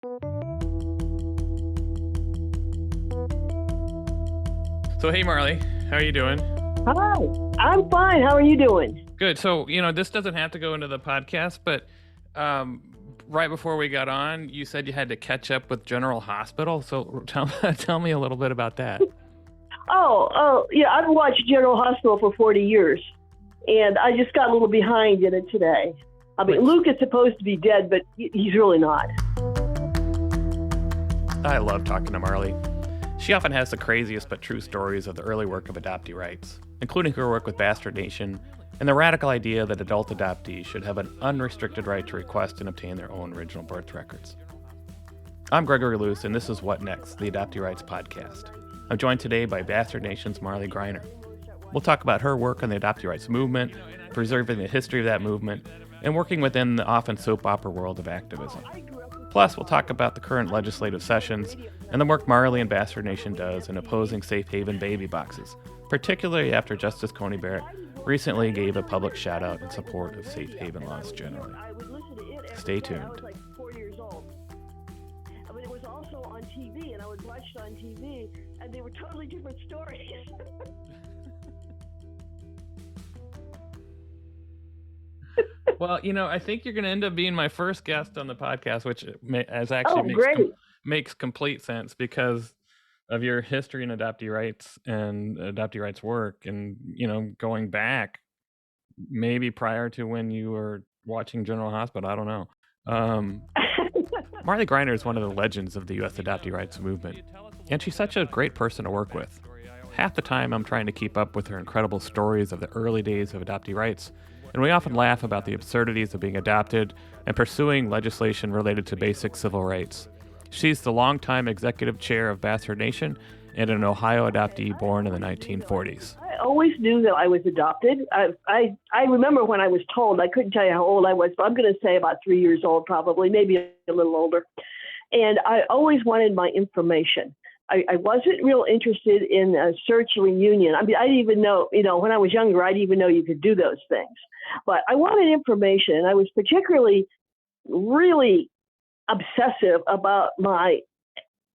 So, hey, Marley, how are you doing? Hi, I'm fine. How are you doing? Good. So, this doesn't have to go into the podcast, but um, right before we got on, you said you had to catch up with General Hospital. So, tell me a little bit about that. Yeah, I've watched General Hospital for 40 years, and I just got a little behind in it today. I mean, Wait. Luke is supposed to be dead, but he's really not. I love talking to Marley. She often has the craziest but true stories of the early work of adoptee rights, including her work with Bastard Nation and the radical idea that adult adoptees should have an unrestricted right to request and obtain their own original birth records. I'm Gregory Luce, and this is What Next, the Adoptee Rights Podcast. I'm joined today by Bastard Nation's Marley Greiner. We'll talk about her work on the adoptee rights movement, preserving the history of that movement, and working within the often soap opera world of activism. Plus, we'll talk about the current legislative sessions and the work Marley and Bastard Nation does in opposing safe haven baby boxes, particularly after Justice Coney Barrett recently gave a public shout-out in support of safe haven laws generally. Stay tuned. I was like 4 years old. But it was also on TV, and I would watch it on TV, and they were totally different stories. Well, I think you're going to end up being my first guest on the podcast, which makes complete sense because of your history in adoptee rights and adoptee rights work, and going back maybe prior to when you were watching General Hospital. I don't know. Marley Greiner is one of the legends of the U.S. adoptee rights movement, and she's such a great person to work with. Half the time, I'm trying to keep up with her incredible stories of the early days of adoptee rights, and we often laugh about the absurdities of being adopted and pursuing legislation related to basic civil rights. She's the longtime executive chair of Bastard Nation and an Ohio adoptee born in the 1940s. I always knew that I was adopted. I remember when I was told, I couldn't tell you how old I was, but I'm going to say about 3 years old probably, maybe a little older. And I always wanted my information. I wasn't real interested in a search and reunion. I mean, I didn't even know, when I was younger, I didn't even know you could do those things. But I wanted information. And I was particularly really obsessive about my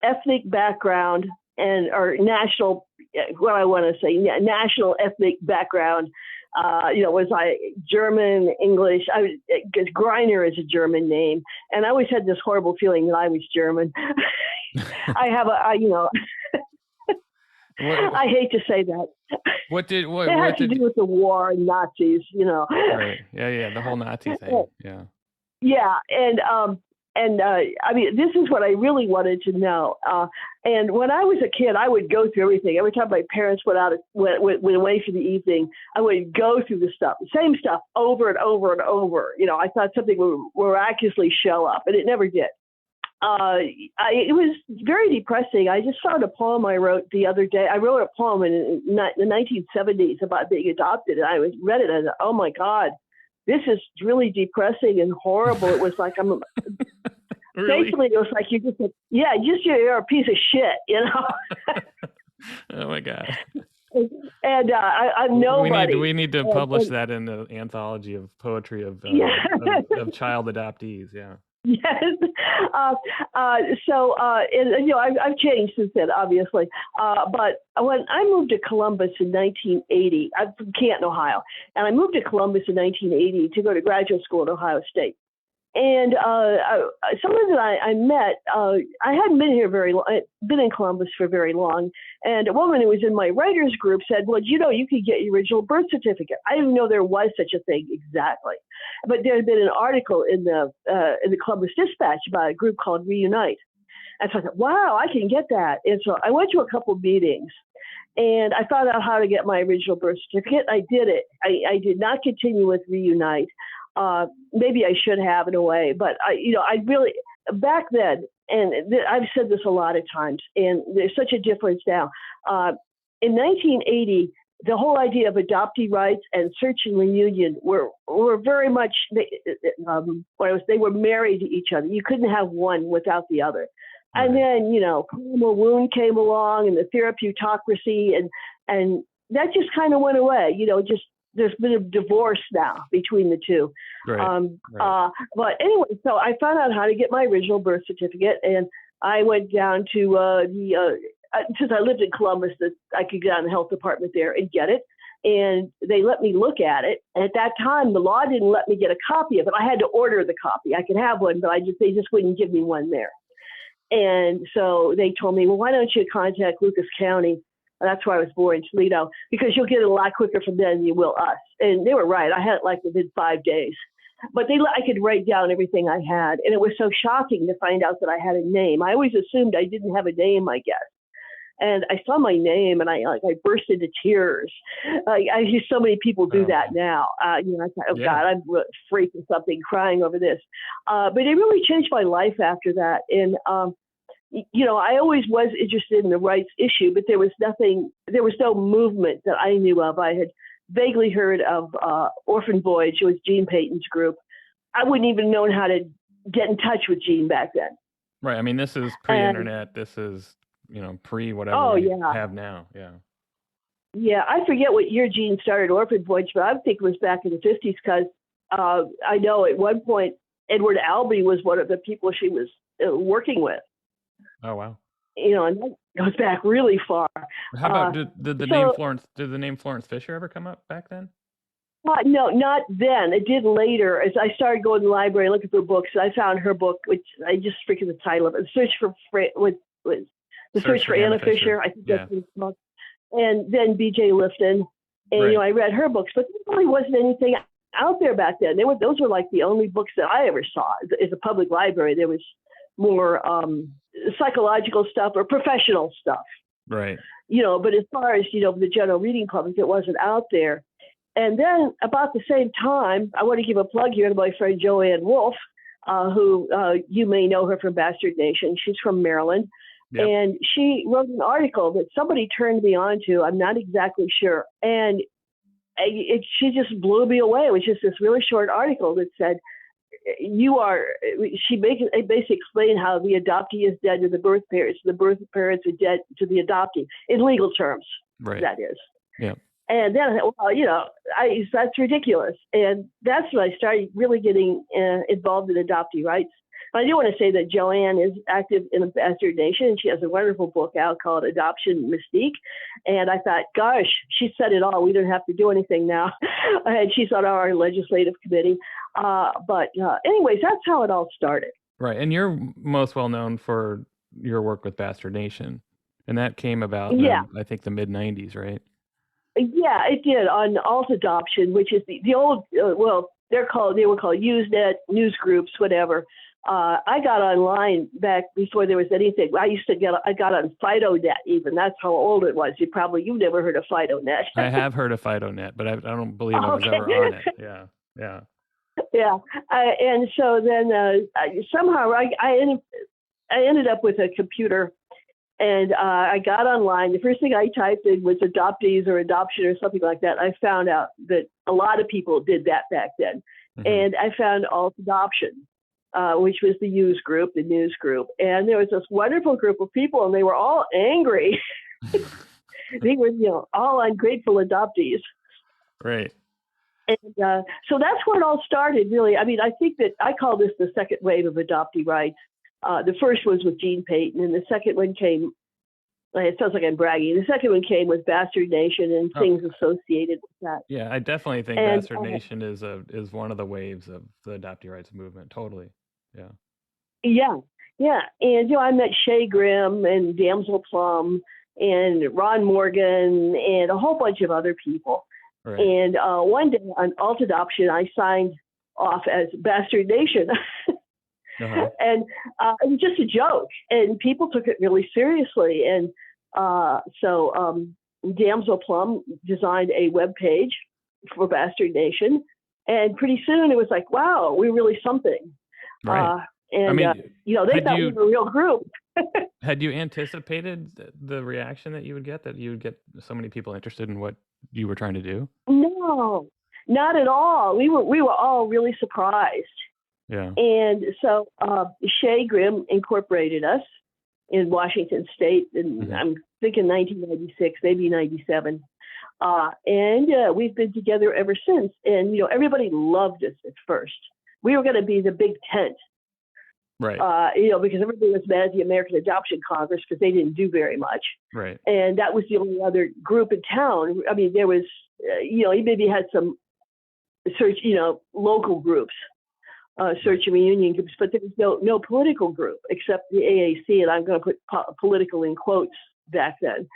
ethnic background or national, what I want to say, national ethnic background. Was I German, English? Because Greiner is a German name, and I always had this horrible feeling that I was German. I hate to say that. It had to do with the war and Nazis, Right. Yeah, the whole Nazi thing. Yeah. Yeah, I mean, this is what I really wanted to know. And when I was a kid, I would go through everything. Every time my parents went away for the evening, I would go through the same stuff over and over and over. I thought something would miraculously show up, and it never did. It was very depressing. I just found a poem I wrote the other day. I wrote a poem in the 1970s about being adopted, and I read it and I thought, oh my God, this is really depressing and horrible. It was like Really? Basically, it was like you're a piece of shit, Oh my God. And I'm nobody. We need to publish that in the anthology of poetry of child adoptees. Yeah. Yes. I've changed since then, obviously. But when I moved to Columbus in 1980, I'm from Canton, Ohio, and I moved to Columbus in 1980 to go to graduate school at Ohio State. And someone that I met, I hadn't been here very long, I'd been in Columbus for very long. And a woman who was in my writers group said, well, you could get your original birth certificate. I didn't know there was such a thing exactly. But there had been an article in the Columbus Dispatch about a group called Reunite. And so I thought, wow, I can get that. And so I went to a couple of meetings. And I found out how to get my original birth certificate. I did it. I did not continue with Reunite. Maybe I should have in a way, but I really, back then, and I've said this a lot of times, and there's such a difference now. In 1980, the whole idea of adoptee rights and search and reunion were very much, they were married to each other. You couldn't have one without the other. And then, Palmer Wound came along and the therapeutocracy, and that just kind of went away, just there's been a divorce now between the two. Right. Right. But anyway, so I found out how to get my original birth certificate, and I went down to since I lived in Columbus, that I could get on the health department there and get it. And they let me look at it. And at that time, the law didn't let me get a copy of it. I had to order the copy. I could have one, but they just wouldn't give me one there. And so they told me, well, why don't you contact Lucas County? That's where I was born, Toledo, because you'll get it a lot quicker from them than you will us. And they were right. I had it like within 5 days. But I could write down everything I had. And it was so shocking to find out that I had a name. I always assumed I didn't have a name, I guess. And I saw my name, and I burst into tears. I hear so many people do that now. I thought, oh God, I'm freaking something, crying over this. But it really changed my life after that. And I always was interested in the rights issue, but there was no movement that I knew of. I had vaguely heard of Orphan Voyage. It was Gene Payton's group. I wouldn't even known how to get in touch with Gene back then. Right. I mean, this is pre-internet. This is pre whatever we have now. Yeah. Yeah, I forget what year Gene started Orphan Voyage, but I think it was back in the 50s because I know at one point Edward Albee was one of the people she was working with. Oh wow. And that goes back really far. How about did the name Florence Fisher ever come up back then? No, not then. It did later. As I started going to the library looking for books, I found her book, which I just forget the title of it. The Search for Anna Fisher. I think that's his book. And then B.J. Lifton. And, I read her books, but there really wasn't anything out there back then. Those were like the only books that I ever saw. As a public library, there was more psychological stuff or professional stuff. Right. But as far as, the general reading public, it wasn't out there. And then about the same time, I want to give a plug here to my friend Joanne Wolf, who you may know her from Bastard Nation. She's from Maryland. Yep. And she wrote an article that somebody turned me on to. I'm not exactly sure. And she just blew me away. It was just this really short article that said, she basically explained how the adoptee is dead to the birth parents. The birth parents are dead to the adoptee in legal terms. Right. That is. Yeah. And then I thought, well, that's ridiculous. And that's when I started really getting involved in adoptee rights. I do want to say that Joanne is active in the Bastard Nation, and she has a wonderful book out called Adoption Mystique. And I thought, gosh, she said it all. We don't have to do anything now. And she's on our legislative committee. But anyways, that's how it all started. Right. And you're most well known for your work with Bastard Nation. And that came about in, I think, the mid-'90s, right? Yeah, it did, on Alt Adoption, which is the old, they were called Usenet, news groups, whatever. I got online back before there was anything. I got on FidoNet even. That's how old it was. You've never heard of FidoNet. I have heard of FidoNet, but I don't believe I was ever on it. Yeah. Yeah. Yeah. And so then somehow I ended up with a computer, and I got online. The first thing I typed in was adoptees or adoption or something like that. I found out that a lot of people did that back then. Mm-hmm. And I found Alt Adoption. Which was the news group. And there was this wonderful group of people, and they were all angry. They were, all ungrateful adoptees. Right. And so that's where it all started, really. I mean, I think that I call this the second wave of adoptee rights. The first was with Gene Payton, and the second one came, it sounds like I'm bragging, the second one came with Bastard Nation and things associated with that. Yeah, I definitely think Bastard Nation is one of the waves of the adoptee rights movement. Totally. Yeah. And, I met Shay Grimm and Damsel Plum and Ron Morgan and a whole bunch of other people. Right. And one day on Alt Adoption, I signed off as Bastard Nation. Uh-huh. And it was just a joke, and people took it really seriously. And so Damsel Plum designed a web page for Bastard Nation, and pretty soon it was like, wow, we're really something. Right. And they thought we were a real group. Had you anticipated the reaction that you would get so many people interested in what you were trying to do? No, not at all. We were all really surprised. Yeah. And so Shay Grimm incorporated us in Washington State, and I'm thinking 1996, maybe 97. And we've been together ever since. And, everybody loved us at first. We were going to be the big tent, Right. Because everybody was mad at the American Adoption Congress because they didn't do very much. Right. And that was the only other group in town. I mean, there was, he maybe had some search, local groups, search and reunion groups, but there was no political group except the AAC, and I'm going to put political in quotes back then.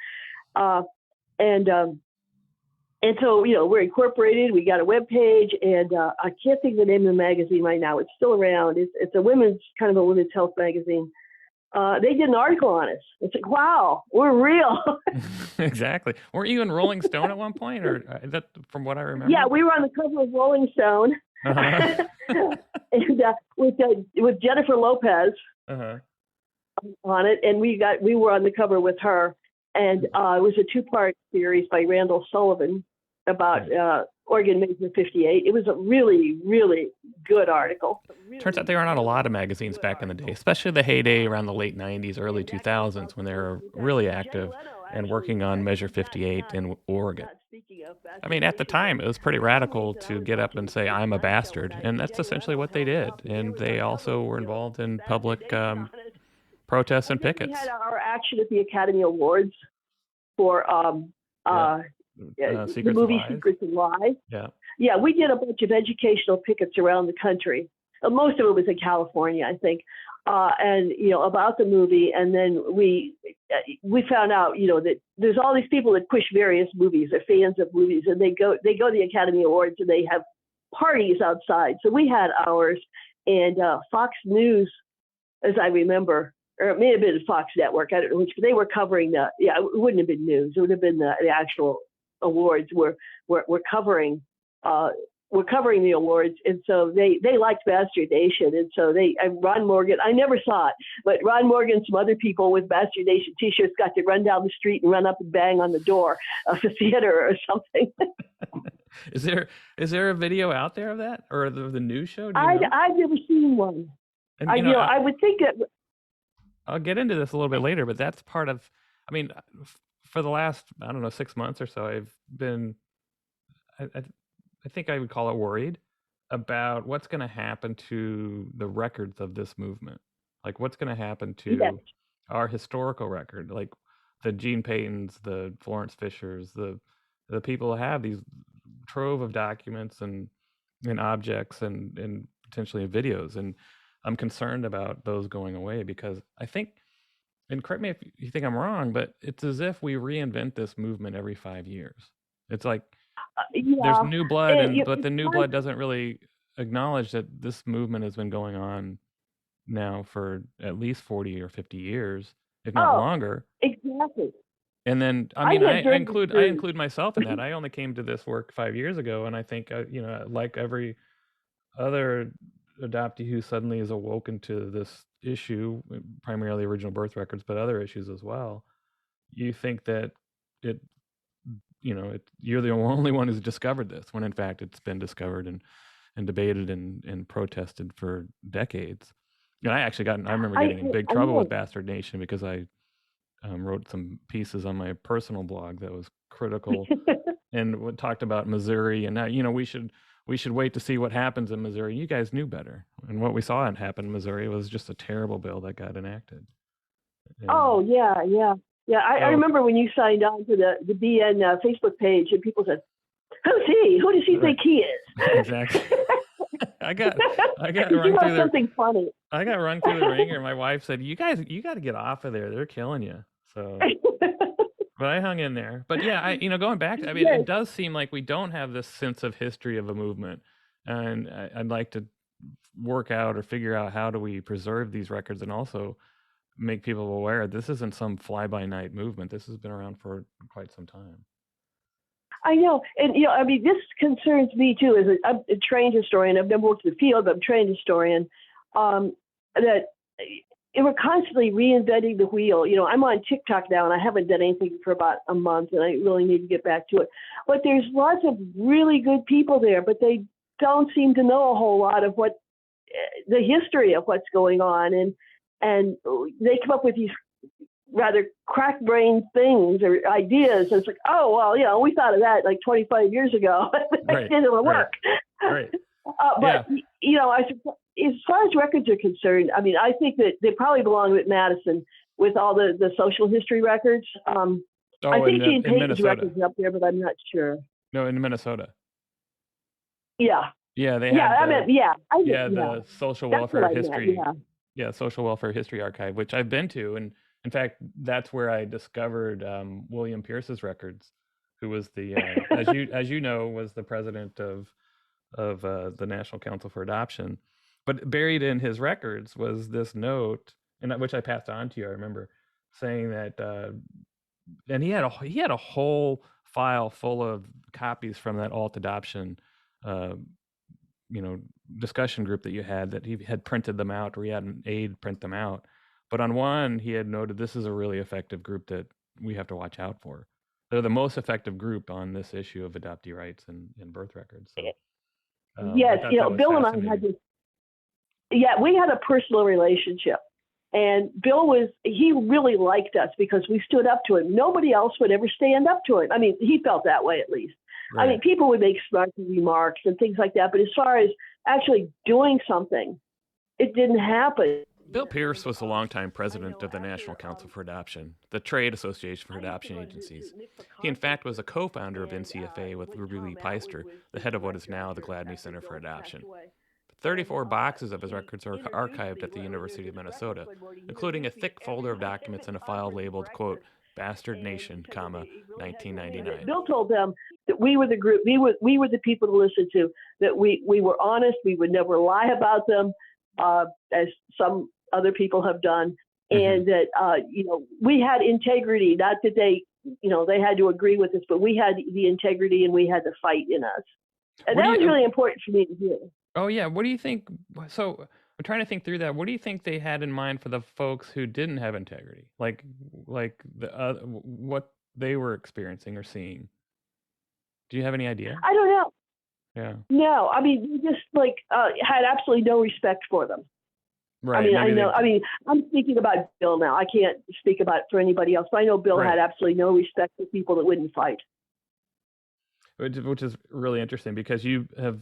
And so, we're incorporated. We got a web page, and I can't think of the name of the magazine right now. It's still around. It's a women's health magazine. They did an article on us. It's like, wow, we're real. Exactly. Weren't you in Rolling Stone at one point, or is that from what I remember? Yeah, we were on the cover of Rolling Stone, and with Jennifer Lopez on it, and we were on the cover with her, and it was a 2-part series by Randall Sullivan about Oregon Major 58. It was a really, really good article. Turns out there are not a lot of magazines back in the day, especially the heyday around the late 90s, early 2000s, when they were really active and working on Measure 58 in Oregon. I mean, at the time, it was pretty radical to get up and say, I'm a bastard. And that's essentially what they did. And they also were involved in public protests and pickets. We had our action at the Academy Awards for the movie Secrets and Lies. Yeah, we did a bunch of educational pickets around the country. Most of it was in California, I think, and about the movie. And then we found out, that there's all these people that push various movies. They're fans of movies, and they go to the Academy Awards and they have parties outside. So we had ours, and Fox News, as I remember, or it may have been Fox Network, I don't know which, but they were covering it wouldn't have been news. It would have been the actual awards. We're covering the awards, and so they liked Bastardation, and so Ron Morgan, I never saw it, but Ron Morgan and some other people with Bastardation t-shirts got to run down the street and run up and bang on the door of the theater or something. Is there a video out there of that, or the news show? I've never seen one. And, I would think that. I'll get into this a little bit later, but that's part of, I mean, for the last, 6 months or so, I've been, I think I would call it worried about what's going to happen to the records of this movement. Like, what's going to happen to our historical record, like the Gene Paytons, the Florence Fishers, the people who have these trove of documents and objects and potentially videos. And I'm concerned about those going away, because I think, and correct me if you think I'm wrong, but it's as if we reinvent this movement every 5 years. It's like there's new blood, but the new blood doesn't really acknowledge that this movement has been going on now for at least 40 or 50 years, if not longer. Exactly. And then, I include myself in that. I only came to this work 5 years ago, and I think, like every other adoptee who suddenly is awoken to this issue, primarily original birth records, but other issues as well, you think that you're the only one who's discovered this, when in fact it's been discovered and debated and protested for decades. And I remember getting in big trouble with Bastard Nation because I wrote some pieces on my personal blog that was critical and talked about Missouri, and now, we should wait to see what happens in Missouri. You guys knew better. And what we saw happen in Missouri was just a terrible bill that got enacted. And I remember when you signed on to the BN Facebook page, and people said, "Who's he? Who does he think he is?" Exactly. I got run through something funny. I got run through the ringer. My wife said, you got to get off of there. They're killing you. So, but I hung in there. But yeah, going back, it does seem like we don't have this sense of history of a movement. And I'd like to work out or figure out, how do we preserve these records and also make people aware this isn't some fly-by-night movement. This has been around for quite some time. I know. And, this concerns me too, as I'm a trained historian. I've never worked in the field, but I'm a trained historian, that we're constantly reinventing the wheel. I'm on TikTok now, and I haven't done anything for about a month, and I really need to get back to it. But there's lots of really good people there, but they don't seem to know a whole lot of what the history of what's going on. And they come up with these rather crack-brained things or ideas. It's like, oh, well, we thought of that like 25 years ago. It didn't work. Right. But, as far as records are concerned, I mean, I think that they probably belong with Madison with all the social history records. I think Gene Payton's records are up there, but I'm not sure. No, in Minnesota. Yeah. Yeah, they had the social welfare history. Yeah, social welfare history archive, which I've been to, and in fact, that's where I discovered William Pierce's records, who was the as you know was the president of the National Council for Adoption. But buried in his records was this note, and which I passed on to you. I remember saying that, and he had a whole file full of copies from that alt adoption, discussion group that you had, that he had printed them out, or he had an aide print them out. But on one, he had noted, this is a really effective group that we have to watch out for. They're the most effective group on this issue of adoptee rights and birth records. So, yes, Bill and I had this. Yeah, we had a personal relationship. And Bill he really liked us because we stood up to him. Nobody else would ever stand up to him. I mean, he felt that way, at least. Right. I mean, people would make smart remarks and things like that. But as far as actually doing something, it didn't happen. Bill Pierce was the longtime president of the National Council for Adoption, the trade association for adoption agencies. He, in fact, was a co-founder of NCFA with Ruby Lee Peister, the head of what is now the Gladney Center for Adoption. 34 boxes of his records are archived at the University of Minnesota, including a thick folder of documents in a file labeled, quote, Bastard Nation, 1999. Bill told them that we were the group, we were the people to listen to, that we were honest, we would never lie about them, as some other people have done, and that, we had integrity, not that they had to agree with us, but we had the integrity and we had the fight in us. And that was really important for me to hear. Oh, yeah. What do you think? So I'm trying to think through that. What do you think they had in mind for the folks who didn't have integrity? Like what they were experiencing or seeing? Do you have any idea? I don't know. Yeah. No, I mean, you just had absolutely no respect for them. Right. I mean, I'm speaking about Bill now. I can't speak about for anybody else, but I know Bill had absolutely no respect for people that wouldn't fight. Which is really interesting because you have,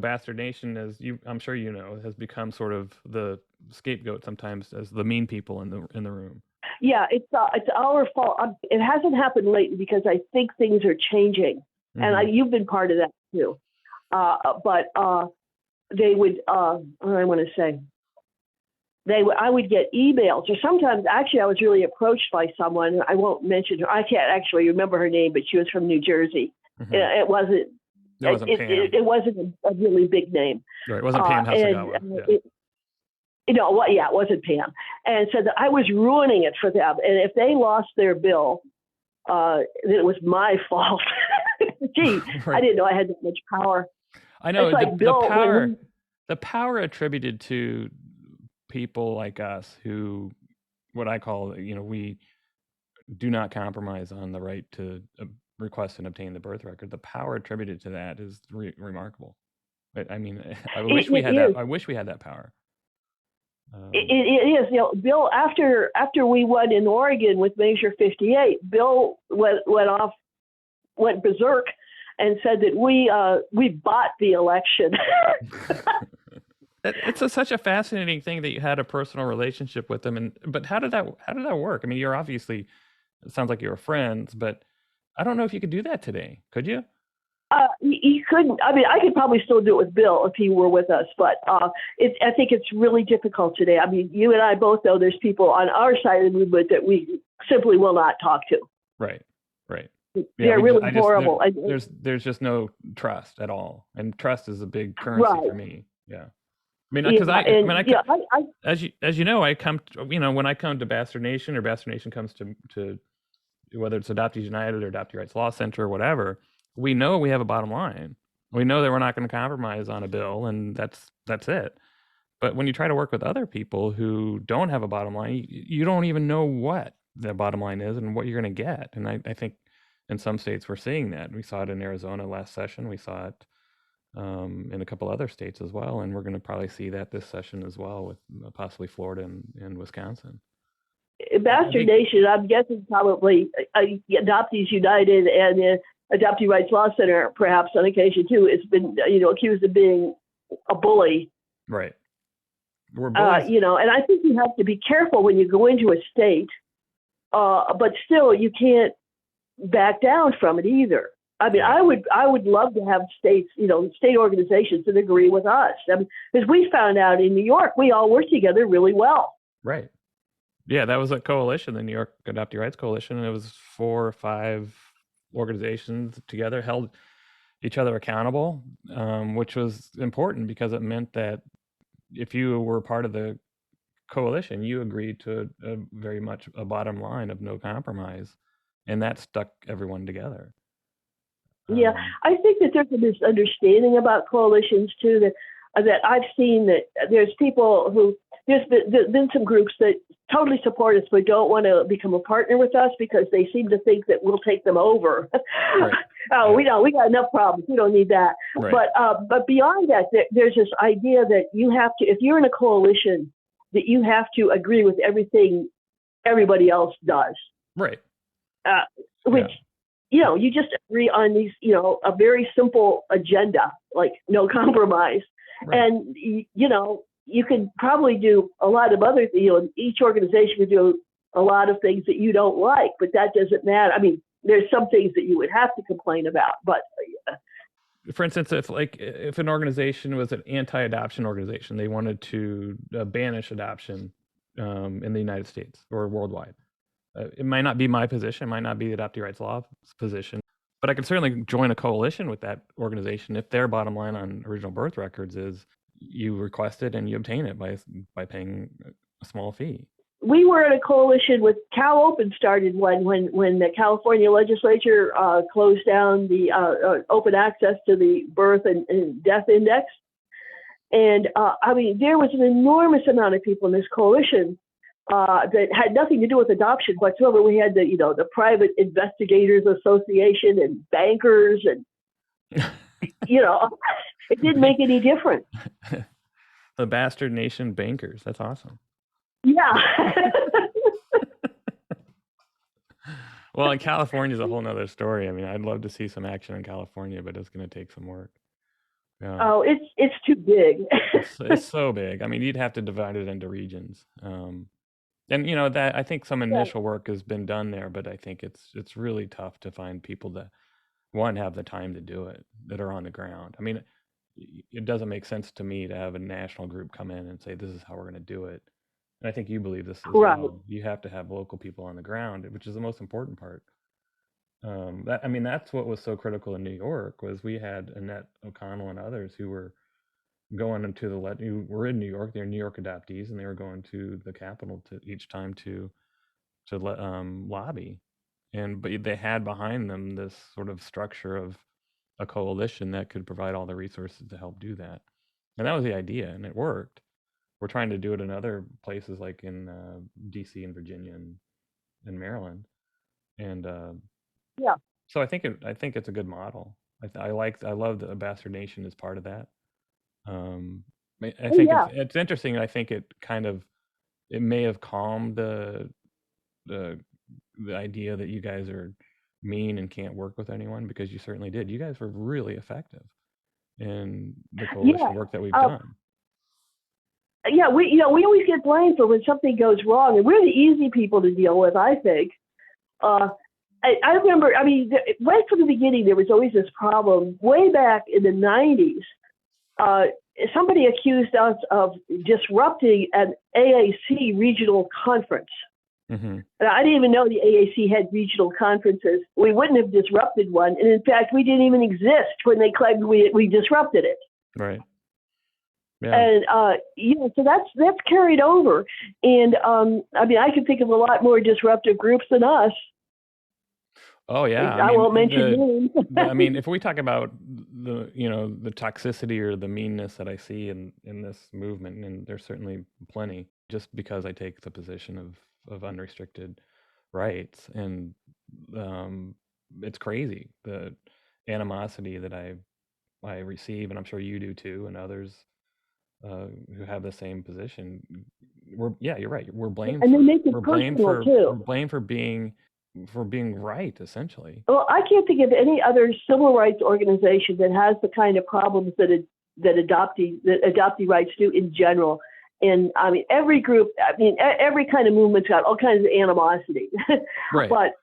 Bastard Nation, I'm sure has become sort of the scapegoat sometimes as the mean people in the room. Yeah, it's our fault. It hasn't happened lately because I think things are changing, and you've been part of that too. But they would, what do I want to say? I would get emails, or sometimes actually I was really approached by someone. I won't mention her. I can't actually remember her name, but she was from New Jersey. It wasn't. It wasn't a really big name. Right, it wasn't Pam Hasagawa. It wasn't Pam, and said that I was ruining it for them, and if they lost their bill, then it was my fault. Gee, right. I didn't know I had that much power. I know the power attributed to people like us who, what I call, we do not compromise on the right to request and obtain the birth record. The power attributed to that is remarkable. I mean, I wish we had that. I wish we had that power. It is. Bill, after we won in Oregon with Measure 58, Bill went berserk and said that we bought the election. It's such a fascinating thing that you had a personal relationship with them, but how did that work? I mean, you're obviously, it sounds like you were friends, but I don't know if you could do that today. Could you? He couldn't. I mean, I could probably still do it with Bill if he were with us, but I think it's really difficult today. I mean, you and I both know there's people on our side of the movement that we simply will not talk to. Right. They're really horrible. There's just no trust at all, and trust is a big currency for me. Yeah. I mean, because as you know, I come, when I come to Bastard Nation, or Bastard Nation comes to whether it's Adoptees United or Adoptee Rights Law Center or whatever, we know we have a bottom line. We know that we're not going to compromise on a bill, and that's it. But when you try to work with other people who don't have a bottom line, you don't even know what the bottom line is and what you're going to get. And I think in some states we're seeing that. We saw it in Arizona last session. We saw it in a couple other states as well, and we're going to probably see that this session as well with possibly Florida and Wisconsin. Bastard Nation, I'm guessing probably Adoptees United and the Adoptee Rights Law Center, perhaps on occasion too, has been accused of being a bully. Right. We're bullies. And I think you have to be careful when you go into a state, but still you can't back down from it either. I mean, I would love to have states, state organizations that agree with us. I mean, because we found out in New York, we all work together really well. Right. Yeah, that was a coalition, the New York Adoptee Rights Coalition, and it was 4 or 5 organizations together, held each other accountable, which was important because it meant that if you were part of the coalition, you agreed to very much a bottom line of no compromise, and that stuck everyone together. Yeah, I think that there's a misunderstanding about coalitions too. That I've seen that there's people who there's been some groups that totally support us but don't want to become a partner with us because they seem to think that we'll take them over. Right. We got enough problems. We don't need that. Right. But beyond that, there's this idea that you have to, if you're in a coalition, that you have to agree with everything everybody else does. Right. Which. You just agree on these, a very simple agenda, like no compromise. Right. And, you can probably do a lot of other things. Each organization can do a lot of things that you don't like, but that doesn't matter. I mean, there's some things that you would have to complain about, but. For instance, if an organization was an anti-adoption organization, they wanted to banish adoption in the United States or worldwide. It might not be my position, it might not be the Adoptee Rights Law's position, but I can certainly join a coalition with that organization if their bottom line on original birth records is you request it and you obtain it by paying a small fee. We were in a coalition with Cal Open started when the California legislature closed down the open access to the birth and death index. And there was an enormous amount of people in this coalition that had nothing to do with adoption whatsoever. We had the Private Investigators Association and bankers and, it didn't make any difference. The Bastard Nation bankers. That's awesome. Yeah. Well, in California is a whole nother story. I mean, I'd love to see some action in California, but it's going to take some work. Yeah. Oh, it's too big. It's so big. I mean, you'd have to divide it into regions. And that I think some initial work has been done there, but I think it's really tough to find people that have the time to do it, that are on the ground. I mean, it doesn't make sense to me to have a national group come in and say this is how we're going to do it. And I think you believe this as well. You have to have local people on the ground, which is the most important part. That's what was so critical in New York was we had Annette O'Connell and others who were going into who were in New York. They're New York adoptees, and they were going to the Capitol each time to lobby, but they had behind them this sort of structure of a coalition that could provide all the resources to help do that, and that was the idea, and it worked. We're trying to do it in other places like in DC and Virginia and Maryland, and so I think it's a good model. I love that Bastard Nation is part of that. I think it's interesting. I think it may have calmed the idea that you guys are mean and can't work with anyone, because you certainly did. You guys were really effective in the coalition work that we've done. Yeah, we always get blamed for when something goes wrong, and we're the easy people to deal with, I think. I remember, right from the beginning, there was always this problem. Way back in the 90s, somebody accused us of disrupting an AAC regional conference. Mm-hmm. And I didn't even know the AAC had regional conferences. We wouldn't have disrupted one. And in fact, we didn't even exist when they claimed we disrupted it. Right. Yeah. And, so that's carried over. And, I can think of a lot more disruptive groups than us. Oh yeah, I won't mention names. If we talk about the toxicity or the meanness that I see in this movement, and there's certainly plenty, just because I take the position of unrestricted rights, and it's crazy, the animosity that I receive, and I'm sure you do too, and others who have the same position. You're right. And they make it personal too. We're blamed for being right, essentially. Well, I can't think of any other civil rights organization that has the kind of problems that adoptee rights do in general. And I mean, every group, every kind of movement's got all kinds of animosity. Right. But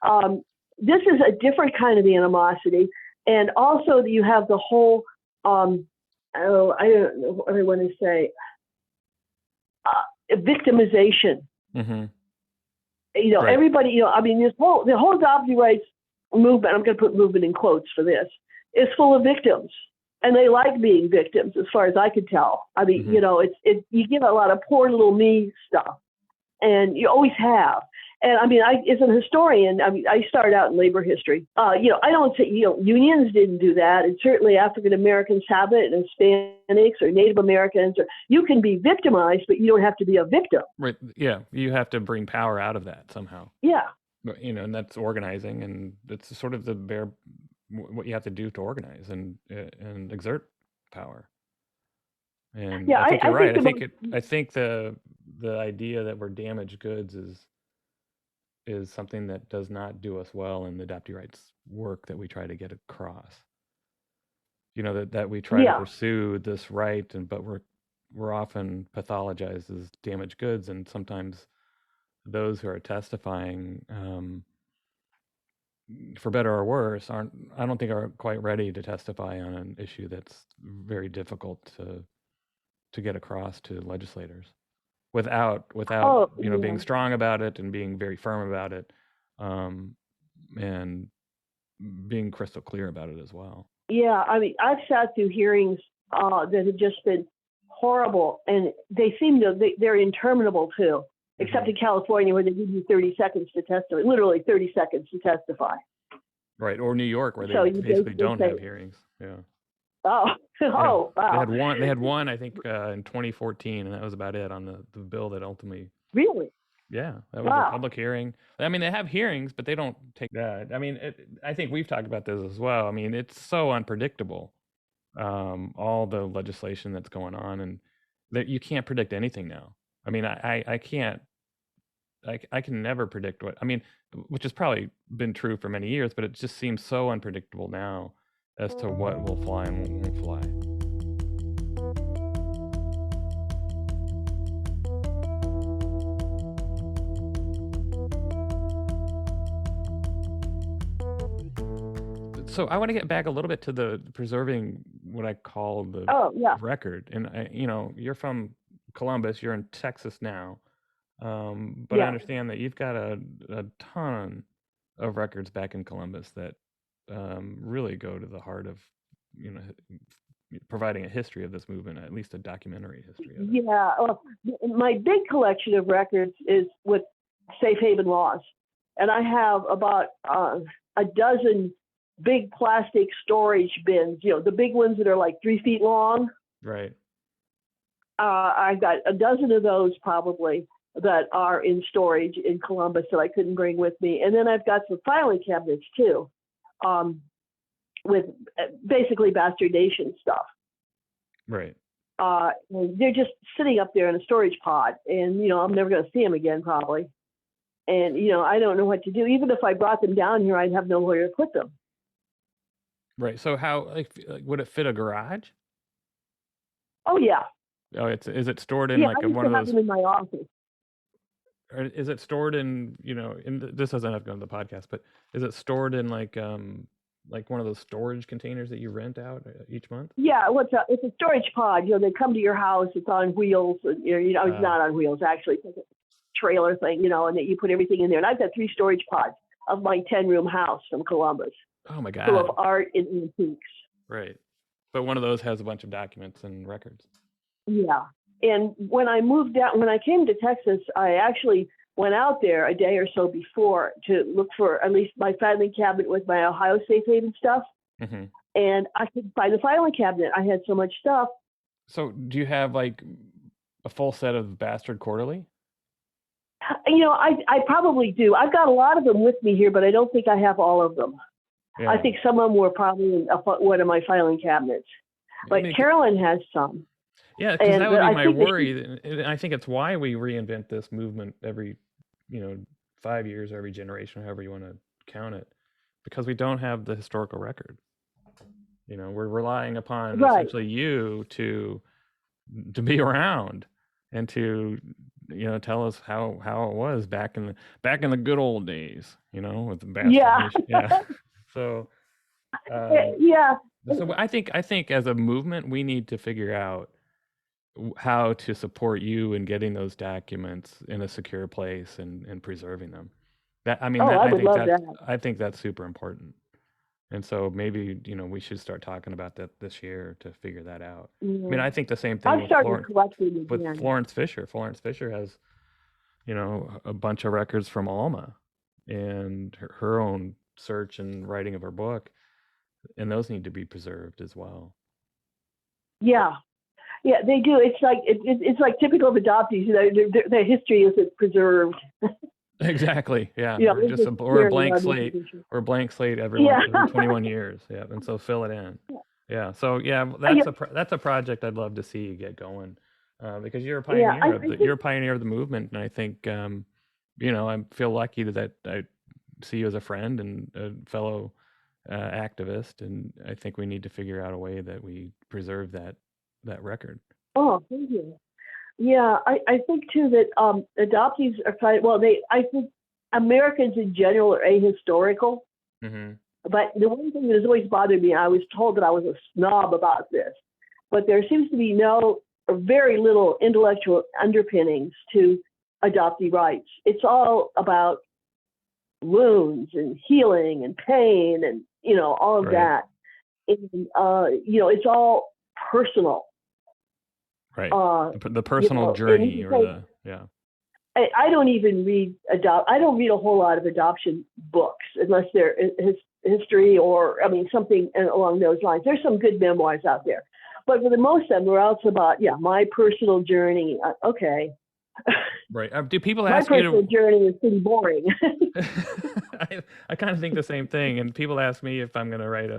this is a different kind of animosity. And also, you have the whole, I don't know what I want to say, victimization. Mm-hmm. Right. Everybody, the whole adoptee rights movement, I'm going to put movement in quotes for this, is full of victims. And they like being victims, as far as I could tell. Mm-hmm. You get a lot of poor little me stuff, and you always have. And as an historian, I started out in labor history. I don't say, unions didn't do that. And certainly African Americans have it, and Hispanics or Native Americans. You can be victimized, but you don't have to be a victim. Right. Yeah. You have to bring power out of that somehow. Yeah. And that's organizing, and it's sort of what you have to do to organize and exert power. And I think you're right. I think the idea that we're damaged goods is something that does not do us well in the adoptee rights work that we try to get across. That we try to pursue this right, but we're often pathologized as damaged goods, and sometimes those who are testifying, for better or worse, I don't think are quite ready to testify on an issue that's very difficult to get across to legislators without being strong about it and being very firm about it, and being crystal clear about it as well. Yeah, I've sat through hearings that have just been horrible, and they seem they're interminable too. Except in California, where they give you 30 seconds to testify, literally 30 seconds to testify. Right, or New York, where they basically don't have hearings. Yeah. Oh, wow. They had one, I think, in 2014, and that was about it on the bill that ultimately. Really? Yeah, that was a public hearing. They have hearings, but they don't take that. I think we've talked about this as well. It's so unpredictable, all the legislation that's going on, and that you can't predict anything now. I can't. I can never predict which has probably been true for many years, but it just seems so unpredictable now as to what will fly and what won't fly. So I want to get back a little bit to the preserving what I call the record. And you're from Columbus, you're in Texas now, but I understand that you've got a ton of records back in Columbus that really go to the heart of providing a history of this movement, at least a documentary history of it. Yeah, well, my big collection of records is with safe haven laws, and I have about a dozen big plastic storage bins, the big ones that are like 3 feet long. Right. I've got a dozen of those probably that are in storage in Columbus that I couldn't bring with me. And then I've got some filing cabinets too, with basically bastardation stuff. Right. They're just sitting up there in a storage pod, and, I'm never going to see them again probably. And, I don't know what to do. Even if I brought them down here, I'd have nowhere to put them. Right. So how, would it fit a garage? Oh, yeah. Oh, is it stored in one of those? I have them in my office. Or is it stored in, this doesn't have to go on the podcast, but is it stored in like one of those storage containers that you rent out each month? Yeah, it's a storage pod. They come to your house. It's on wheels. It's not on wheels actually. It's like a trailer thing, and that you put everything in there. And I've got 3 storage pods of my 10-room house from Columbus. Oh my God! Full of art and antiques. Right, but one of those has a bunch of documents and records. Yeah, and when I came to Texas, I actually went out there a day or so before to look for at least my filing cabinet with my Ohio safe haven stuff. Mm-hmm. And I couldn't find the filing cabinet. I had so much stuff. So do you have like a full set of Bastard Quarterly? I probably do. I've got a lot of them with me here, but I don't think I have all of them. Yeah. I think some of them were probably in one of my filing cabinets. But Carolyn has some. Yeah, because that would be my worry. And I think it's why we reinvent this movement every, 5 years, every generation, however you want to count it, because we don't have the historical record. We're relying upon right. essentially you to be around and to tell us how it was back in the good old days, with the bastard Yeah. nation. Yeah. So Yeah. I think as a movement we need to figure out how to support you in getting those documents in a secure place and preserving them. That I mean Oh, that I would love that. I think that's super important. And so maybe we should start talking about that this year to figure that out. I mean, Yeah. I think the same thing I've started collecting With again. Florence Fisher. Florence Fisher has a bunch of records from Alma and her own search and writing of her book, and those need to be preserved as well. Yeah. Yeah, they do. It's like it's like typical of adoptees. Their history isn't preserved. Exactly. Yeah. Yeah, We're a blank slate. We're a blank slate every 21 years. Yeah. And so fill it in. Yeah. So yeah, that's a project I'd love to see you get going, because you're a pioneer you're a pioneer of the movement, and I think I feel lucky that I see you as a friend and a fellow activist, and I think we need to figure out a way that we preserve that record. Oh, thank you. Yeah, I think too that adoptees are kind of, I think Americans in general are ahistorical. Mm-hmm. But the one thing that has always bothered me, I was told that I was a snob about this, but there seems to be no or very little intellectual underpinnings to adoptee rights. It's all about wounds and healing and pain and all of Right. that. And it's all personal. Right. The personal journey I don't even read I don't read a whole lot of adoption books unless they're history or something along those lines. There's some good memoirs out there, but for the most of them, they're also about my personal journey. Okay. Right. Do people ask my you? My personal journey is pretty boring. I kind of think the same thing, and people ask me if I'm going to write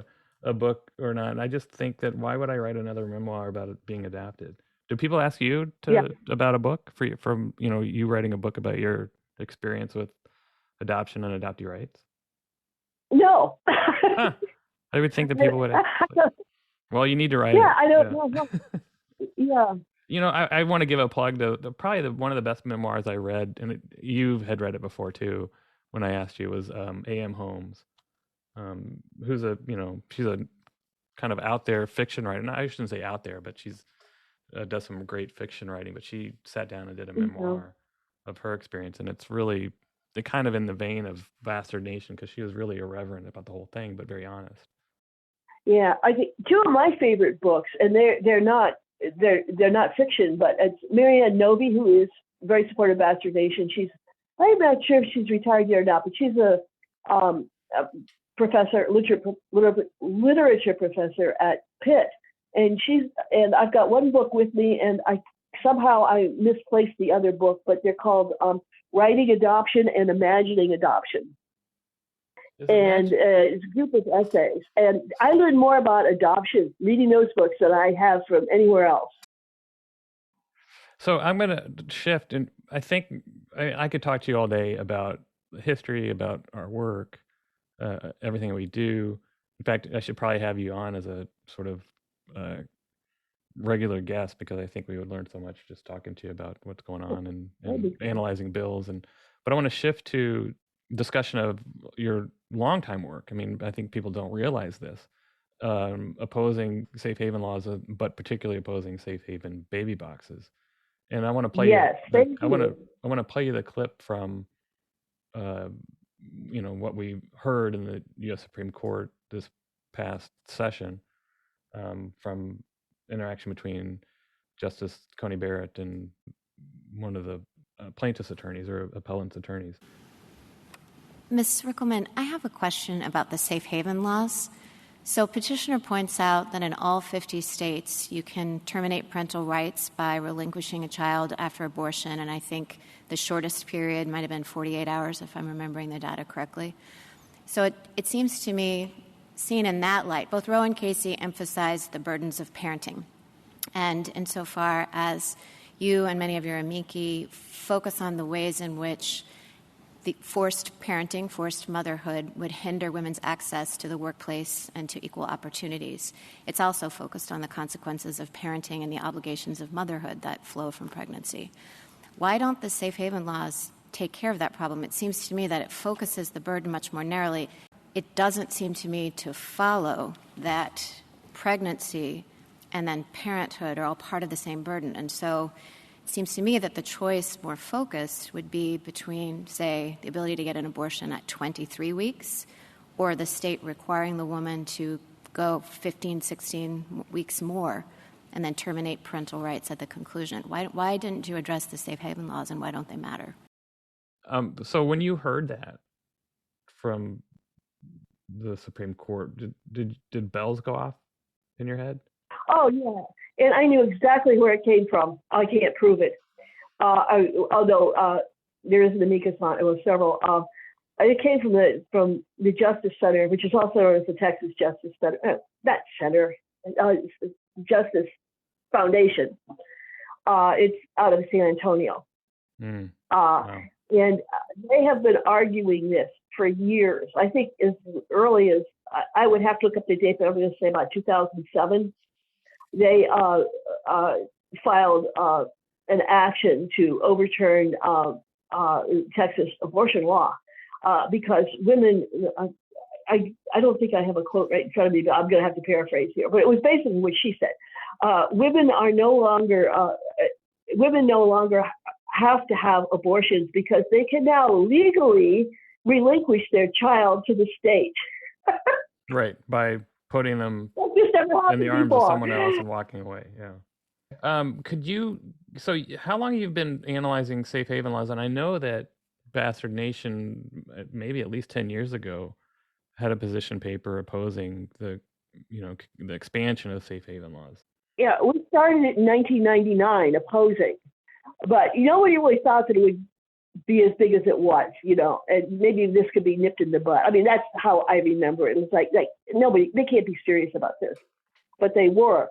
a book or not, and I just think that why would I write another memoir about it being adopted? Do people ask you about a book from you writing a book about your experience with adoption and adoptee rights? No. Huh. I would think that people would ask. Well, you need to write it. Yeah, I don't know. Yeah. I want to give a plug to probably one of the best memoirs I read, and you had read it before too. When I asked you, was A.M. Holmes, who's she's a kind of out there fiction writer. No, I shouldn't say out there, but she's does some great fiction writing. But she sat down and did a memoir of her experience, and it's really kind of in the vein of Bastard Nation, because she was really irreverent about the whole thing, but very honest. Yeah, I think two of my favorite books, and they're not fiction, but it's Marianne Novy, who is very supportive of Bastard Nation. I'm not sure if she's retired yet or not, but she's a professor, literature professor at Pitt, and I've got one book with me, and I misplaced the other book, but they're called Writing Adoption and Imagining Adoption. And it's a group of essays. And I learned more about adoption reading those books than I have from anywhere else. So I'm going to shift, and I think I could talk to you all day about history, about our work, everything that we do. In fact, I should probably have you on as a sort of regular guest, because I think we would learn so much just talking to you about what's going on and analyzing bills. But I want to shift to discussion of your longtime work. I mean, I think people don't realize this. Opposing safe haven laws, but particularly opposing safe haven baby boxes. And I want to play I want to play you the clip from what we heard in the U.S. Supreme Court this past session, from interaction between Justice Coney Barrett and one of the plaintiff's attorneys or appellant's attorneys. Ms. Rickelman, I have a question about the safe haven laws. So petitioner points out that in all 50 states, you can terminate parental rights by relinquishing a child after abortion, and I think the shortest period might have been 48 hours, if I'm remembering the data correctly. So it seems to me, seen in that light, both Roe and Casey emphasized the burdens of parenting. And insofar as you and many of your amici focus on the ways in which the forced parenting, forced motherhood would hinder women's access to the workplace and to equal opportunities, it's also focused on the consequences of parenting and the obligations of motherhood that flow from pregnancy. Why don't the safe haven laws take care of that problem? It seems to me that it focuses the burden much more narrowly. It doesn't seem to me to follow that pregnancy and then parenthood are all part of the same burden. And so it seems to me that the choice more focused would be between, say, the ability to get an abortion at 23 weeks or the state requiring the woman to go 15, 16 weeks more and then terminate parental rights at the conclusion. Why didn't you address the safe haven laws, and why don't they matter? So when you heard that from the Supreme Court, did bells go off in your head? Oh, yeah. And I knew exactly where it came from. I can't prove it. Although there is an amicus on it was several. It came from the Justice Center, which is also known as the Texas Justice Center. Not Center, Justice Foundation. It's out of San Antonio. Wow. And they have been arguing this for years. I think as early as, I would have to look up the date, but I'm going to say about 2007. They filed an action to overturn Texas abortion law because women, I don't think I have a quote right in front of me, but I'm going to have to paraphrase here. But it was basically what she said. Women no longer have to have abortions because they can now legally relinquish their child to the state. Right, by putting them in the arms before. of someone else and walking away. Yeah. So how long have you been analyzing safe haven laws? And I know that Bastard Nation, maybe at least 10 years ago, had a position paper opposing the expansion of safe haven laws. Yeah, we started it in 1999 opposing, but nobody really thought that it would be as big as it was, and maybe this could be nipped in the butt. I mean, that's how I remember it. It was like nobody, they can't be serious about this, but they were.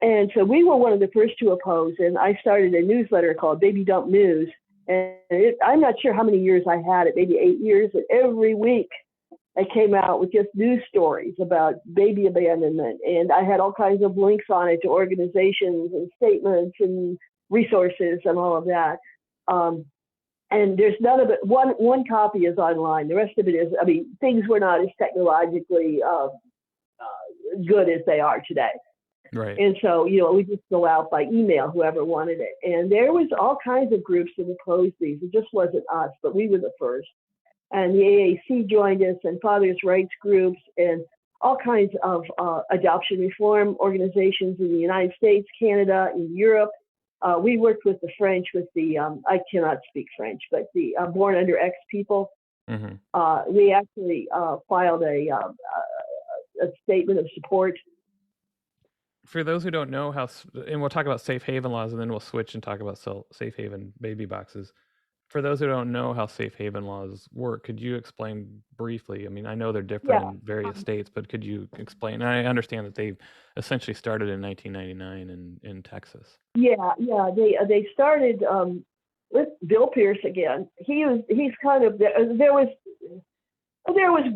And so we were one of the first to oppose, and I started a newsletter called Baby Dump News. And I'm not sure how many years I had it, maybe 8 years, and every week I came out with just news stories about baby abandonment. And I had all kinds of links on it to organizations and statements and resources and all of that. And there's none of it. One copy is online. The rest of it is, things were not as technologically good as they are today. Right. And so, we just go out by email, whoever wanted it. And there was all kinds of groups that opposed these. It just wasn't us, but we were the first. And the AAC joined us, and fathers' rights groups, and all kinds of adoption reform organizations in the United States, Canada, in Europe. We worked with the French, with the, I cannot speak French, but the Born Under X people. Mm-hmm. We actually filed a statement of support. For those who don't know and we'll talk about safe haven laws and then we'll switch and talk about safe haven baby boxes. For those who don't know how safe haven laws work, could you explain briefly? I mean, I know they're different in various states, but could you explain? And I understand that they essentially started in 1999 in Texas. Yeah. They started with Bill Pierce again. He's kind of there was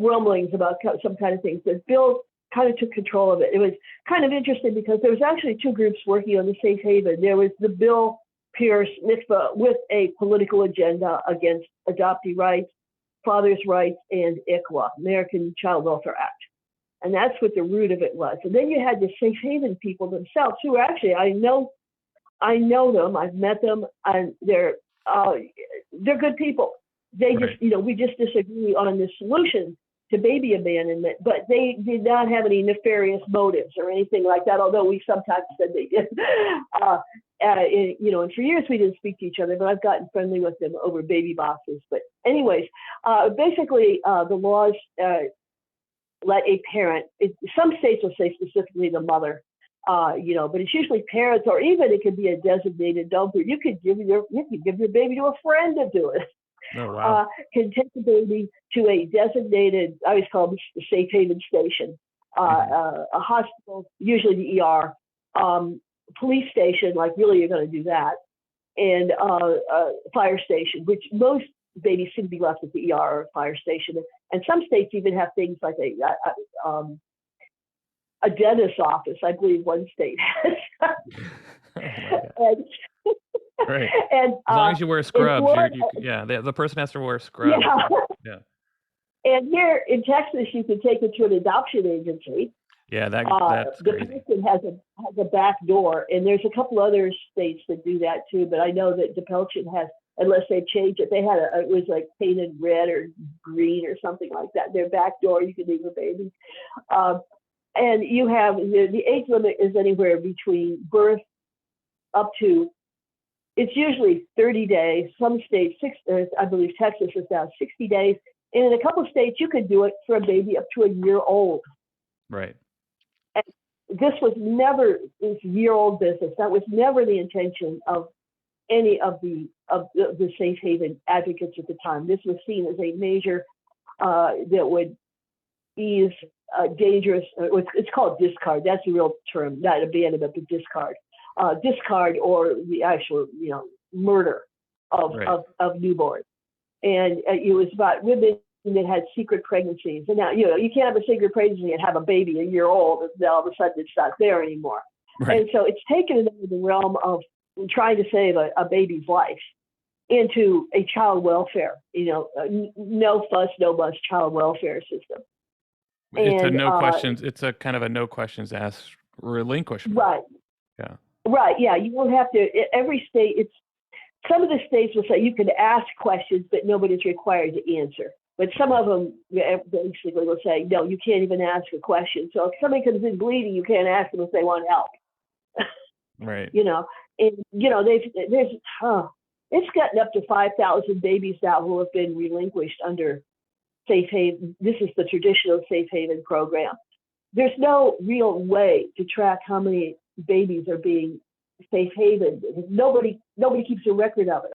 grumblings about some kind of things, but Bill kind of took control of it. It was kind of interesting because there was actually two groups working on the safe haven. There was the Bill Pierce NICFA with a political agenda against adoptee rights, fathers' rights, and ICWA, American Child Welfare Act. And that's what the root of it was. And then you had the safe haven people themselves, who actually, I know them, I've met them, and they're good people. They just, we just disagree on the solution to baby abandonment, but they did not have any nefarious motives or anything like that, although we sometimes said they did. And for years we didn't speak to each other, but I've gotten friendly with them over baby boxes. But anyways, basically the laws let a parent, some states will say specifically the mother, but it's usually parents, or even it could be a designated donor. You could give your baby to a friend to do it. Oh, wow. Can take the baby to a designated, I always call it a safe haven station, a hospital, usually the ER, police station, like really you're going to do that, and fire station, which most babies seem to be left at the ER or fire station. And some states even have things like a dentist's office. I believe one state has. and, Right. and, as long as you wear scrubs, Florida, the person has to wear scrubs. Yeah. And here in Texas, you can take it to an adoption agency. Yeah, that's the crazy. person has a back door, and there's a couple other states that do that too. But I know that DePelchin has, unless they changed it, they had it was like painted red or green or something like that. Their back door, you can leave a baby, and you have the age limit is anywhere between birth up to. It's usually 30 days. Some states, I believe Texas is now 60 days, and in a couple of states you could do it for a baby up to a year old. Right. And this was never this year-old business. That was never the intention of any of the safe haven advocates at the time. This was seen as a measure that would ease dangerous. It's called discard. That's the real term, not abandonment, but discard. Discard or the actual, murder of newborns. And it was about women that had secret pregnancies. And now, you can't have a secret pregnancy and have a baby a year old, and then all of a sudden it's not there anymore. Right. And so it's taken it into the realm of trying to save a baby's life into a child welfare, no fuss, no fuss child welfare system. It's it's a kind of a no questions asked relinquishment. Right. Yeah. Right. Yeah. You won't have to, every state, some of the states will say you can ask questions, but nobody's required to answer. But some of them basically will say, no, you can't even ask a question. So if somebody comes in bleeding, you can't ask them if they want help. Right. It's gotten up to 5,000 babies now who have been relinquished under safe haven. This is the traditional safe haven program. There's no real way to track how many babies are being safe haven. Nobody keeps a record of it.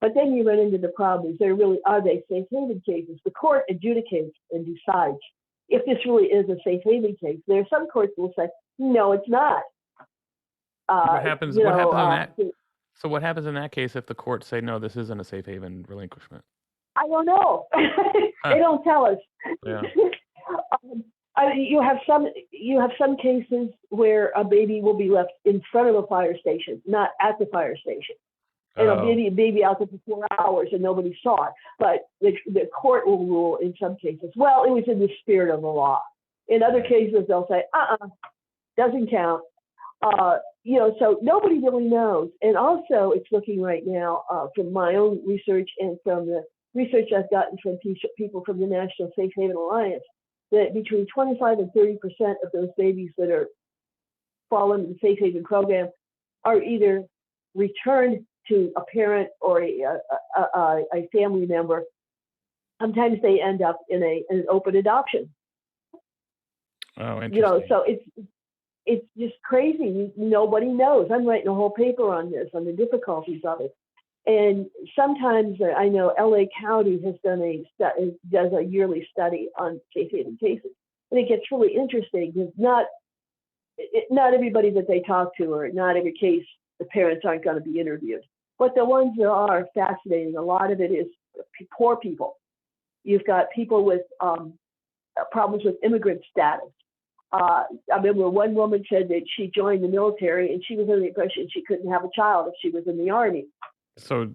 But then you run into the problem: are they safe haven cases? The court adjudicates and decides if this really is a safe haven case. There are some courts that will say, no, it's not. What happens in that? So what happens in that case if the courts say, no, this isn't a safe haven relinquishment? I don't know. They don't tell us. Yeah. You have some cases where a baby will be left in front of a fire station, not at the fire station. And a baby out there for 4 hours and nobody saw it. But the court will rule in some cases, well, it was in the spirit of the law. In other cases, they'll say, doesn't count. So nobody really knows. And also, it's looking right now from my own research and from the research I've gotten from people from the National Safe Haven Alliance, that between 25 and 30% of those babies that fall into the safe haven program are either returned to a parent or a family member. Sometimes they end up in an open adoption. Oh, interesting. So it's just crazy. Nobody knows. I'm writing a whole paper on this, on the difficulties of it. And sometimes I know LA County has does a yearly study on safe haven cases, and it gets really interesting because not everybody that they talk to, or not every case, the parents aren't going to be interviewed. But the ones that are fascinating, a lot of it is poor people. You've got people with problems with immigrant status. I remember one woman said that she joined the military and she was under the impression she couldn't have a child if she was in the Army. So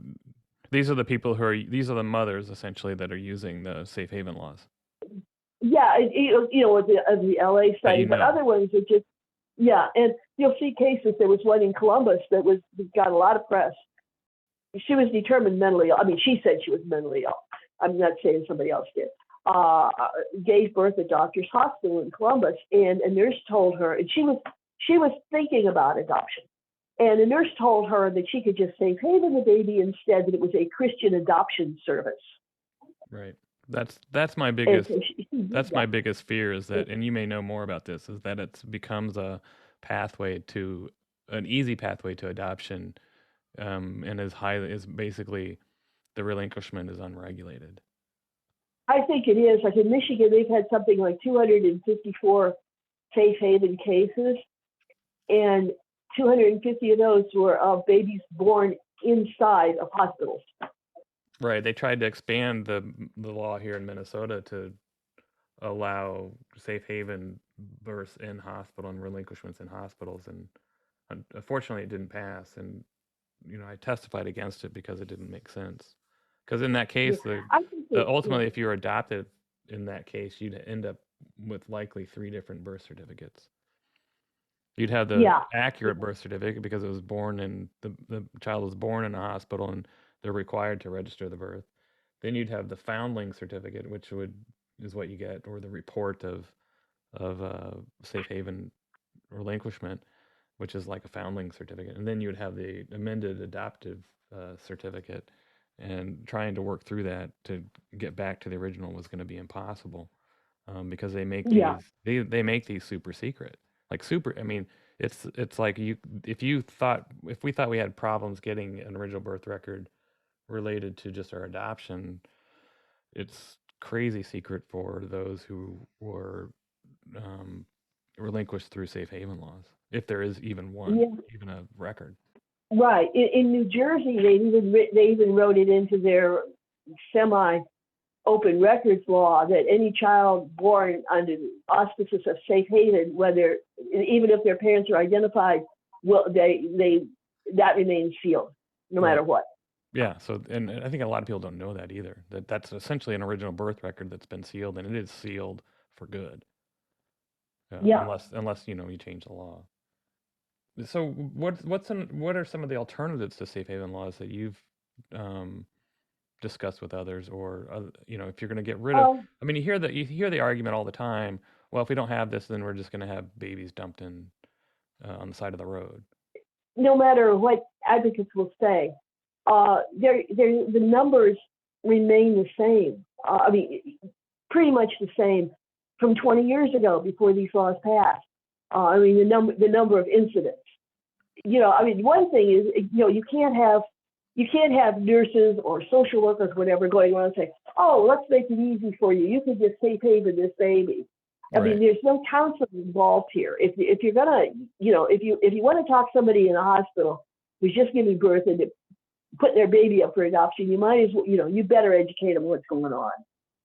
these are the people these are the mothers essentially that are using the safe haven laws. Yeah, with the LA study, but other ones are just, and you'll see cases. There was one in Columbus that got a lot of press. She was determined mentally ill. I mean, she said she was mentally ill. I'm not saying somebody else did. Gave birth at Doctors Hospital in Columbus, and a nurse told her, and she was thinking about adoption. And the nurse told her that she could just safe haven the baby instead, that it was a Christian adoption service. Right. That's my biggest my biggest fear is that, and you may know more about this, is that it becomes an easy pathway to adoption, and is basically the relinquishment is unregulated. I think it is. Like in Michigan, they've had something like 254 safe haven cases, and 250 of those were babies born inside of hospitals. Right. They tried to expand the law here in Minnesota to allow safe haven births in hospital and relinquishments in hospitals, and unfortunately it didn't pass. And I testified against it because it didn't make sense. Because in that case, ultimately, if you were adopted in that case, you'd end up with likely 3 different birth certificates. You'd have the accurate birth certificate because it was born in the child was born in a hospital and they're required to register the birth. Then you'd have the foundling certificate, which is what you get, or the report of safe haven relinquishment, which is like a foundling certificate. And then you would have the amended adoptive certificate, and trying to work through that to get back to the original was going to be impossible, because they make they make these super secret, like super. I mean, it's like if we thought we had problems getting an original birth record related to just our adoption, it's crazy secret for those who were relinquished through safe haven laws, if there is even one, even a record. Right. In New Jersey, they even wrote it into their semi-open records law that any child born under the auspices of safe haven, even if their parents are identified, that remains sealed, no matter what. Yeah. So, and I think a lot of people don't know that either. That's essentially an original birth record that's been sealed, and it is sealed for good. Unless you change the law. So what are some of the alternatives to safe haven laws that you've discussed with others, or if you're going to get rid of? I mean, you hear the argument all the time. Well, if we don't have this, then we're just going to have babies dumped in on the side of the road. No matter what advocates will say, the numbers remain the same. I mean, pretty much the same from 20 years ago before these laws passed. I mean, the number of incidents. I mean, one thing is, you can't have nurses or social workers, whatever, going around and saying, "Oh, let's make it easy for you. You can just safe haven this baby." I mean, there's no counseling involved here. If you're gonna, if you want to talk somebody in a hospital who's just giving birth and put their baby up for adoption, you might as well, you better educate them what's going on.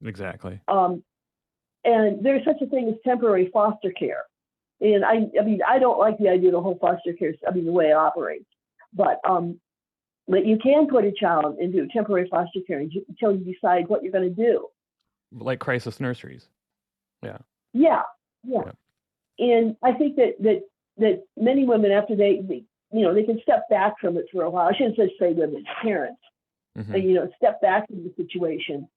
Exactly. And there's such a thing as temporary foster care. And I mean, I don't like the idea of the whole foster care, the way it operates. But you can put a child into temporary foster care until you decide what you're going to do. Like crisis nurseries. Yeah. Yeah. And I think that many women, after they can step back from it for a while. I shouldn't say women, parents. Mm-hmm. Step back from the situation.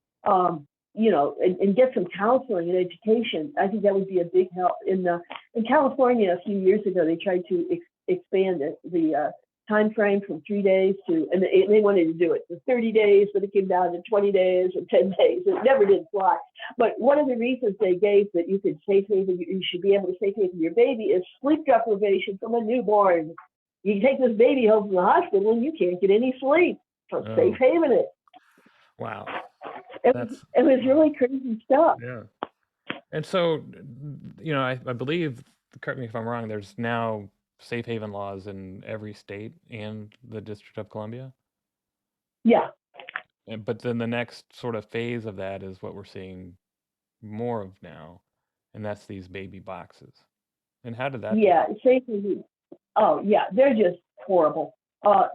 And get some counseling and education. I think that would be a big help. In California, a few years ago, they tried to expand the time frame from 3 days and they wanted to do it for 30 days, but it came down to 20 days or 10 days. It never did fly. But one of the reasons they gave that you should be able to safe haven your baby is sleep deprivation from a newborn. You take this baby home from the hospital and you can't get any sleep. So safe haven it. Wow. It was really crazy stuff. Yeah. And so, I believe, correct me if I'm wrong, there's now safe haven laws in every state and the District of Columbia? Yeah. But then the next sort of phase of that is what we're seeing more of now, and that's these baby boxes. And how did that? Yeah, safe haven. Oh, yeah, they're just horrible. I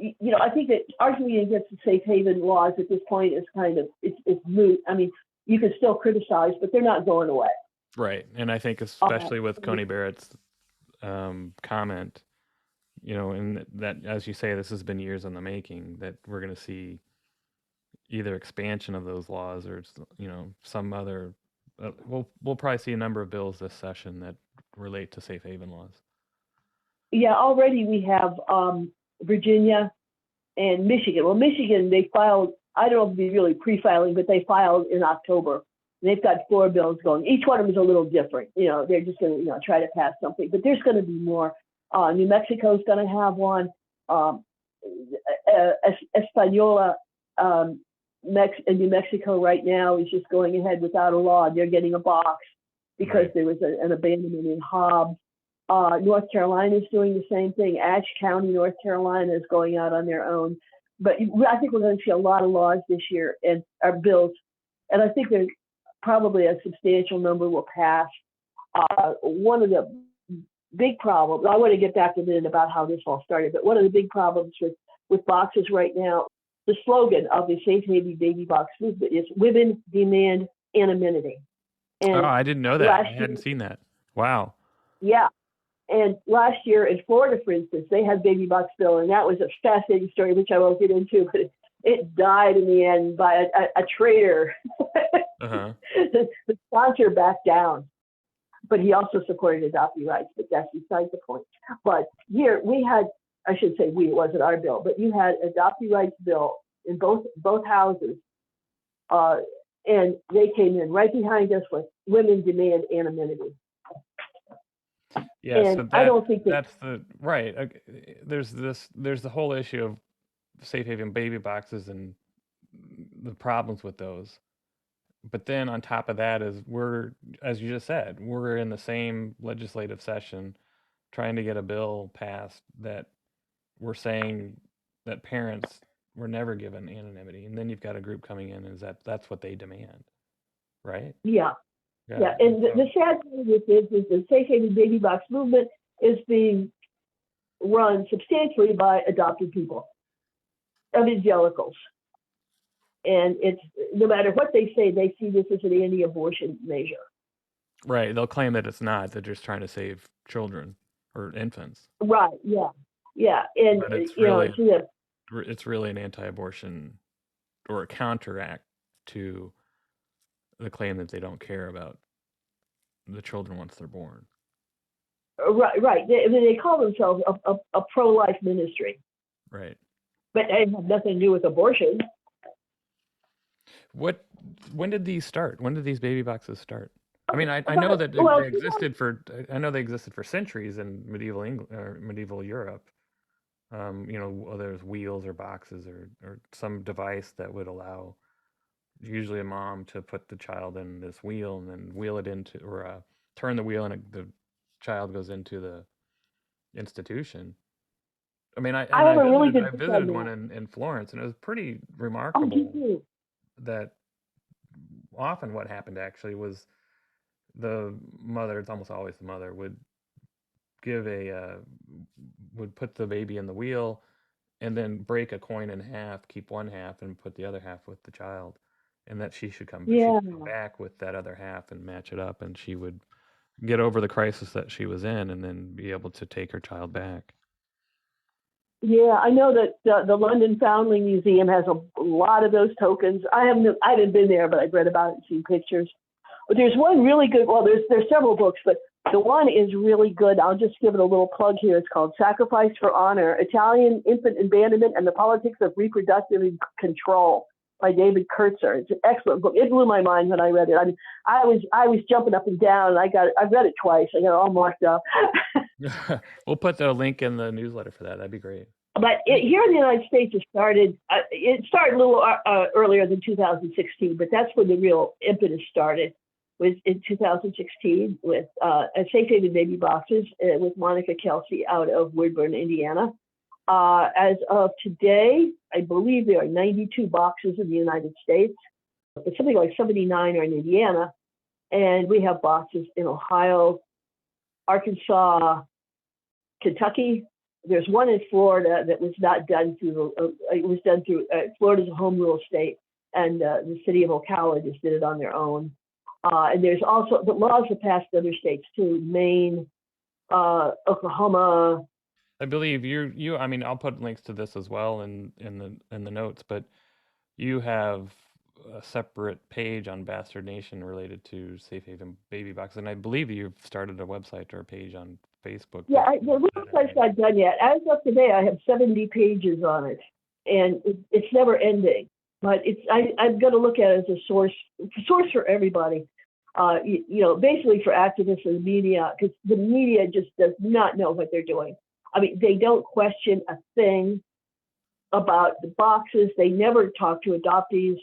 think that arguing against the safe haven laws at this point is kind of, it's moot. I mean, you can still criticize, but they're not going away. Right. And I think especially with Coney Barrett's comment, and that, as you say, this has been years in the making, that we're going to see either expansion of those laws or, some other, we'll probably see a number of bills this session that relate to safe haven laws. Yeah, already we have Virginia and Michigan. Well, Michigan, they filed, I don't know if they're really pre-filing, but they filed in October. They've got 4 bills going. Each one of them is a little different. They're just going to, try to pass something. But there's going to be more. New Mexico's going to have one. Española in New Mexico right now is just going ahead without a law. They're getting a box because there was an abandonment in Hobbs. North Carolina is doing the same thing. Ashe County, North Carolina is going out on their own. But I think we're going to see a lot of laws this year and bills. And I think there's probably a substantial number will pass. One of the big problems, I want to get back to a minute about how this all started, but one of the big problems with boxes right now, the slogan of the Safe Haven Baby Box movement is women demand anonymity. And I didn't know that. I hadn't seen that. Wow. Yeah. And last year in Florida, for instance, they had baby box bill, and that was a fascinating story, which I won't get into, but it died in the end by a traitor. Uh-huh. The sponsor backed down, but he also supported adoptee rights, but that's beside the point. But here we had, I should say we, it wasn't our bill, but you had adoptee rights bill in both houses, and they came in right behind us with women demand anonymity. Yeah, and so I don't think that's the right. There's the whole issue of safe haven baby boxes and the problems with those. But then on top of that is we're, as you just said, we're in the same legislative session trying to get a bill passed that we're saying that parents were never given anonymity, and then you've got a group coming in and that's what they demand, right? Yeah. And the sad thing with this is the Safe Haven Baby Box movement is being run substantially by adopted people, evangelicals. And it's no matter what they say, they see this as an anti-abortion measure. Right. They'll claim that it's not. They're just trying to save children or infants. Right. Yeah. Yeah. And but it's really an anti-abortion or a counteract to the claim that they don't care about the children once they're born. Right. They call themselves a pro-life ministry. Right. But they have nothing to do with abortion. When did these start? When did these baby boxes start? I mean, I know that they existed for centuries in medieval England or medieval Europe. Whether it's wheels or boxes or some device that would allow usually a mom to put the child in this wheel and then wheel it into or turn the wheel and the child goes into the institution. I mean, I visited one in Florence, and it was pretty remarkable that often what happened actually was the mother, it's almost always the mother, would put the baby in the wheel and then break a coin in half, keep one half and put the other half with the child, and that she should come back with that other half and match it up, and she would get over the crisis that she was in and then be able to take her child back. Yeah, I know that the London Foundling Museum has a lot of those tokens. I haven't been there, but I've read about it and seen pictures. But there's one really good. Well, there's several books, but the one is really good. I'll just give it a little plug here. It's called "Sacrifice for Honor: Italian Infant Abandonment and the Politics of Reproductive Control" by David Kurtzer. It's an excellent book. It blew my mind when I read it. I was jumping up and down. And I've read it twice. I got it all marked up. We'll put the link in the newsletter for that. That'd be great. But here in the United States, it started a little earlier than 2016, but that's when the real impetus started, was in 2016 with Safe Haven Baby Boxes with Monica Kelsey out of Woodburn, Indiana. As of today, I believe there are 92 boxes in the United States, but something like 79 are in Indiana, and we have boxes in Ohio, Arkansas, Kentucky. There's one in Florida that was not done through. It was done through. Florida's a home rule state, and the city of Ocala just did it on their own. And there's also the laws have passed in other states too: Maine, Oklahoma. I believe you. I mean, I'll put links to this as well in the notes. But you have a separate page on Bastard Nation related to Safe Haven Baby Box, and I believe you've started a website or a page on Facebook. Yeah, the website's not done yet. As of today, I have 70 pages on it, and it's never ending. But I'm going to look at it as a source for everybody. Basically for activists and the media, because the media just does not know what they're doing. I mean, they don't question a thing about the boxes. They never talk to adoptees.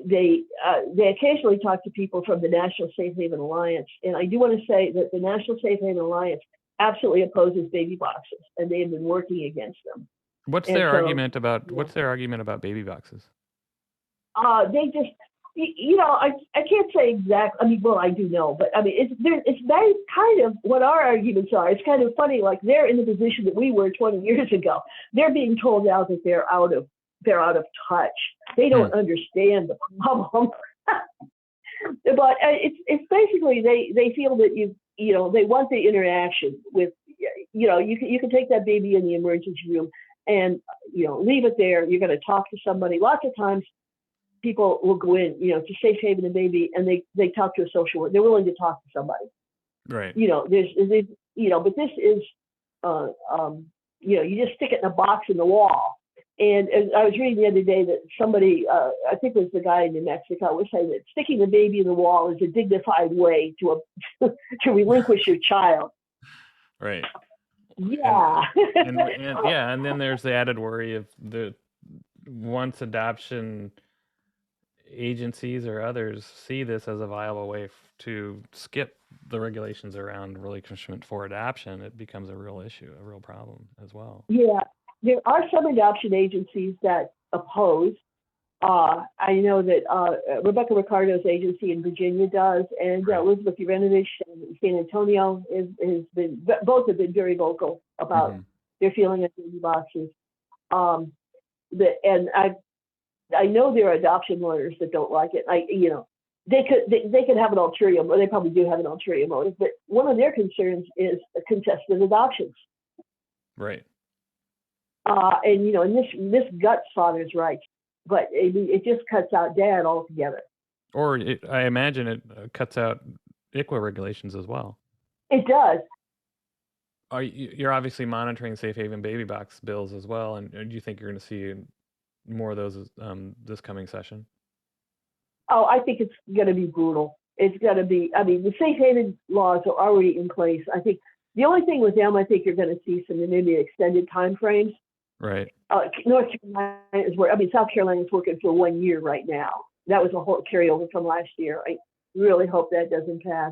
they occasionally talk to people from the National Safe Haven Alliance, and I do want to say that the National Safe Haven Alliance absolutely opposes baby boxes, and they have been working against them. What's their argument about baby boxes? They just, I can't say exactly. I mean, well, I do know, but I mean, it's very kind of what our arguments are. It's kind of funny, like they're in the position that we were 20 years ago. They're being told now that they're out of touch. They don't understand the problem. But it's basically they feel that they want the interaction with, you can take that baby in the emergency room and leave it there. You're going to talk to somebody. Lots of times people will go in, to Safe Haven and Baby, and they talk to a social worker. They're willing to talk to somebody. Right. But this is, you just stick it in a box in the wall. And as I was reading the other day that somebody, I think it was the guy in New Mexico, was saying that sticking the baby in the wall is a dignified way to relinquish your child. Right. Yeah. And then there's the added worry of once adoption agencies or others see this as a viable way to skip the regulations around relinquishment for adoption, it becomes a real issue, a real problem as well. Yeah. There are some adoption agencies that oppose. I know that Rebecca Ricardo's agency in Virginia does, and Elizabeth Uranovich in San Antonio both have been very vocal about their feeling of baby boxes. And I know there are adoption lawyers that don't like it. They could have an ulterior, or they probably do have an ulterior motive, but one of their concerns is contested adoptions. Right. And this guts father's rights, but it just cuts out dad altogether. Or I imagine it cuts out ICWA regulations as well. It does. You're obviously monitoring Safe Haven baby box bills as well, and do you think you're going to see more of those this coming session? Oh, I think it's going to be brutal. It's going to be, the Safe Haven laws are already in place. I think the only thing with them, I think you're going to see some maybe extended time frames. Right. North Carolina South Carolina is working for 1 year right now. That was a whole carryover from last year. I really hope that doesn't pass.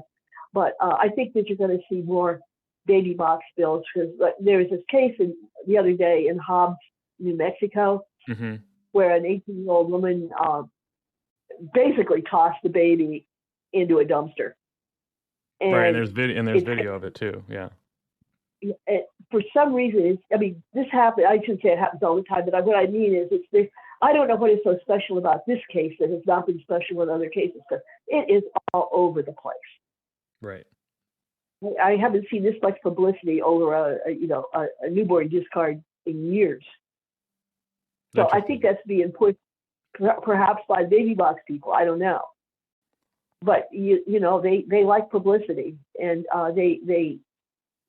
But I think that you're going to see more baby box bills, because there was this case the other day in Hobbs, New Mexico, where an 18-year-old woman basically tossed the baby into a dumpster. And right, and there's video of it too. Yeah. For some reason, this happened. I shouldn't say it happens all the time, but what I mean is, I don't know what is so special about this case that has not been special in other cases, because it is all over the place. Right. I haven't seen this much publicity over a newborn discard in years. So I think that's being pushed perhaps by baby box people. I don't know, but they like publicity, and they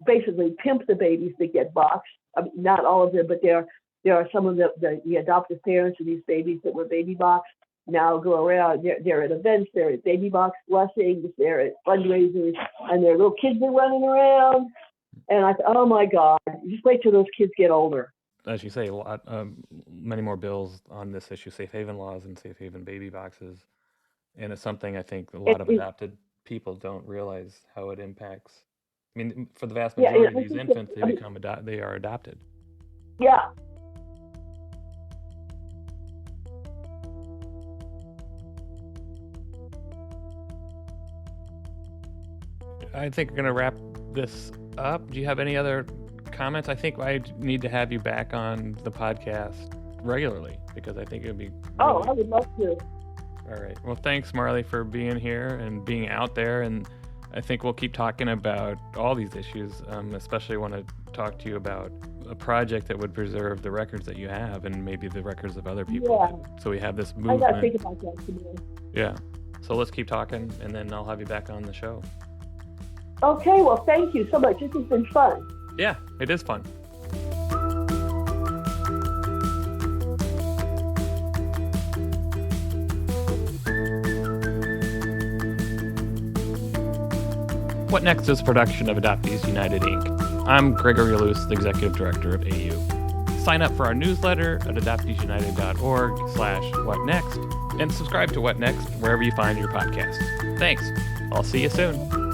basically pimp the babies that get boxed. Not all of them, but there are some of the adoptive parents of these babies that were baby boxed now go around. They're at events, they're at baby box blessings, they're at fundraisers, and their little kids are running around. And I thought, oh my God, just wait till those kids get older. As you say, many more bills on this issue, Safe Haven laws and Safe Haven baby boxes. And it's something I think a lot of adopted people don't realize how it impacts. I mean, for the vast majority of these infants, they are adopted. Yeah. I think we're going to wrap this up. Do you have any other comments? I think I need to have you back on the podcast regularly, because I think it would be I would love to. All right. Well, thanks, Marley, for being here and being out there. And I think we'll keep talking about all these issues. Especially want to talk to you about a project that would preserve the records that you have, and maybe the records of other people. Yeah. So we have this movement. I got to think about that today. Yeah. So let's keep talking, and then I'll have you back on the show. Okay. Well, thank you so much. This has been fun. Yeah, it is fun. What Next is a production of Adoptees United, Inc. I'm Gregory Luce, the Executive Director of AU. Sign up for our newsletter at adopteesunited.org/whatnext and subscribe to What Next wherever you find your podcasts. Thanks. I'll see you soon.